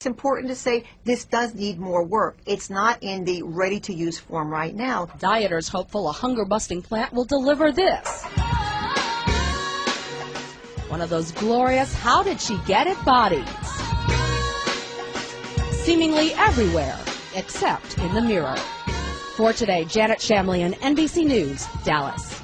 It's important to say this does need more work. It's not in the ready-to-use form right now. Dieters hopeful a hunger-busting plant will deliver this. One of those glorious how-did-she-get-it bodies. Seemingly everywhere, except in the mirror. For today, Janet Shamlian, NBC News, Dallas.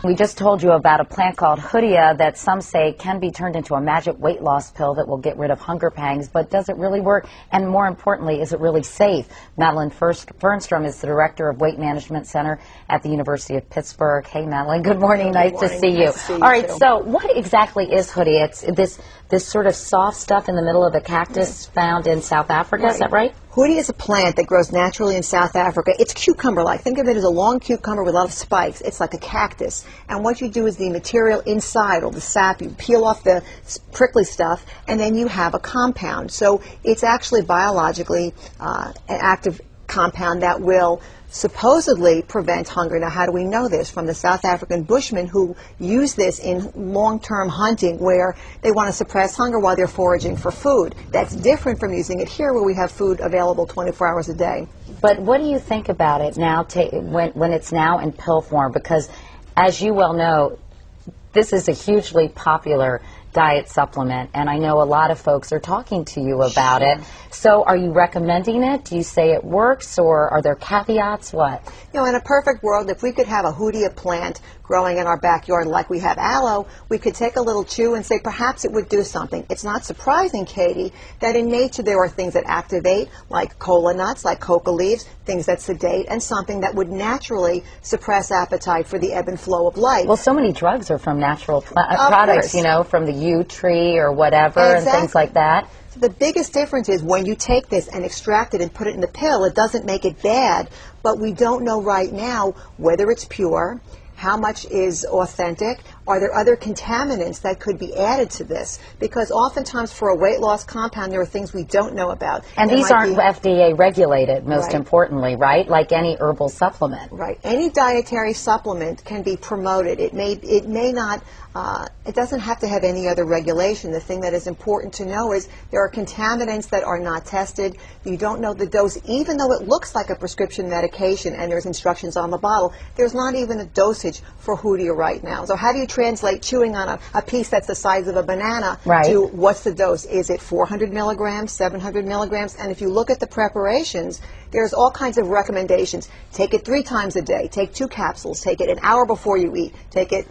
We just told you about a plant called Hoodia that some say can be turned into a magic weight loss pill that will get rid of hunger pangs, but does it really work? And more importantly, is it really safe? Madeline Fernstrom is the director of Weight Management Center at the University of Pittsburgh. Hey, Madeline, good morning. Nice to see you. All right, so what exactly is Hoodia? It's this sort of soft stuff in the middle of a cactus found in South Africa, is that right? Hoodia is a plant that grows naturally in South Africa. It's cucumber-like. Think of it as a long cucumber with a lot of spikes. It's like a cactus. And what you do is the material inside, or the sap, you peel off the prickly stuff, and then you have a compound. So it's actually biologically an active compound that will supposedly prevent hunger. Now, how do we know this? From the South African Bushmen who use this in long-term hunting where they want to suppress hunger while they're foraging for food. That's different from using it here where we have food available 24 hours a day. But what do you think about it now when it's now in pill form? Because as you well know, this is a hugely popular diet supplement, and I know a lot of folks are talking to you about it. So are you recommending it? Do you say it works, or are there caveats? What? You know, in a perfect world, if we could have a Hoodia plant growing in our backyard like we have aloe, we could take a little chew and say perhaps it would do something. It's not surprising, Katie, that in nature there are things that activate, like cola nuts, like coca leaves, things that sedate, and something that would naturally suppress appetite for the ebb and flow of life. Well, so many drugs are from natural products, you know, from the yew tree or whatever, and things like that. So the biggest difference is when you take this and extract it and put it in the pill, it doesn't make it bad, but we don't know right now whether it's pure, how much is authentic, are there other contaminants that could be added to this? Because oftentimes for a weight loss compound, there are things we don't know about. And these aren't FDA regulated, most importantly, right? Like any herbal supplement. Right. Any dietary supplement can be promoted. It may not, it doesn't have to have any other regulation. The thing that is important to know is there are contaminants that are not tested. You don't know the dose, even though it looks like a prescription medication and there's instructions on the bottle. There's not even a dosage for Hoodia right now. So how do you translate chewing on a piece that's the size of a banana to what's the dose? Is it 400 milligrams, 700 milligrams? And if you look at the preparations, there's all kinds of recommendations. Take it 3 times a day. Take 2 capsules. Take it an hour before you eat. Take it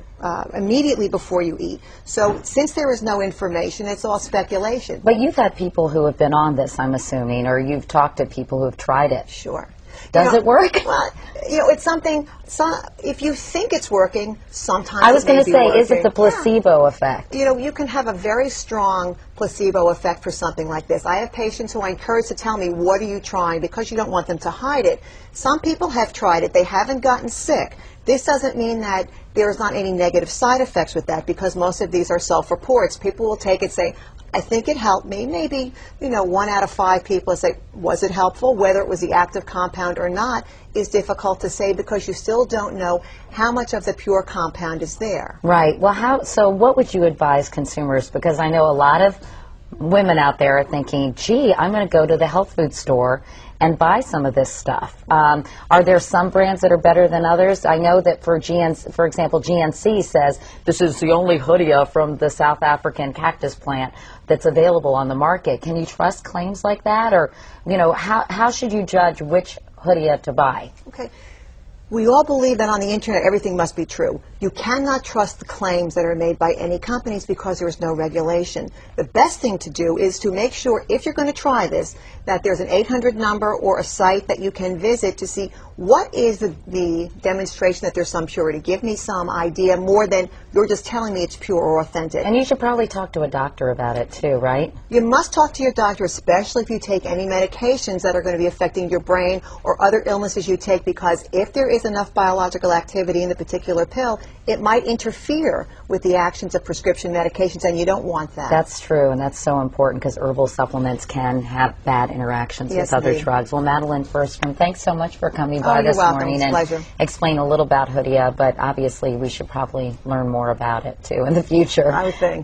immediately before you eat. So since there is no information, it's all speculation. But you've had people who have been on this, I'm assuming, or you've talked to people who have tried it. Sure. Does it work? Well, you know, it's something, if you think it's working, sometimes I was going to say, is it the placebo effect? You know, you can have a very strong placebo effect for something like this. I have patients who I encourage to tell me, what are you trying? Because you don't want them to hide it. Some people have tried it. They haven't gotten sick. This doesn't mean that there's not any negative side effects with that, because most of these are self-reports. People will take it, say, I think it helped me. Maybe, you know, 1 out of 5 people say, was it helpful? Whether it was the active compound or not is difficult to say because you still don't know how much of the pure compound is there. Right. Well, so what would you advise consumers? Because I know a lot of women out there are thinking, gee, I'm going to go to the health food store and buy some of this stuff. Are there some brands that are better than others? I know that for example, GNC says this is the only Hoodia from the South African cactus plant that's available on the market. Can you trust claims like that? Or, you know, how should you judge which Hoodia to buy? Okay. We all believe that on the internet everything must be true. You cannot trust the claims that are made by any companies because there is no regulation. The best thing to do is to make sure, if you're going to try this, that there's an 800 number or a site that you can visit to see what is the demonstration that there's some purity. Give me some idea more than you're just telling me it's pure or authentic. And you should probably talk to a doctor about it too, right? You must talk to your doctor, especially if you take any medications that are going to be affecting your brain or other illnesses you take, because if there is enough biological activity in the particular pill, it might interfere with the actions of prescription medications, and you don't want that. That's true, and that's so important because herbal supplements can have bad interactions with other drugs. Well, Madeline Fernstrom, thanks so much for coming by this morning and explain a little about Hoodia, but obviously we should probably learn more about it too in the future. I would think.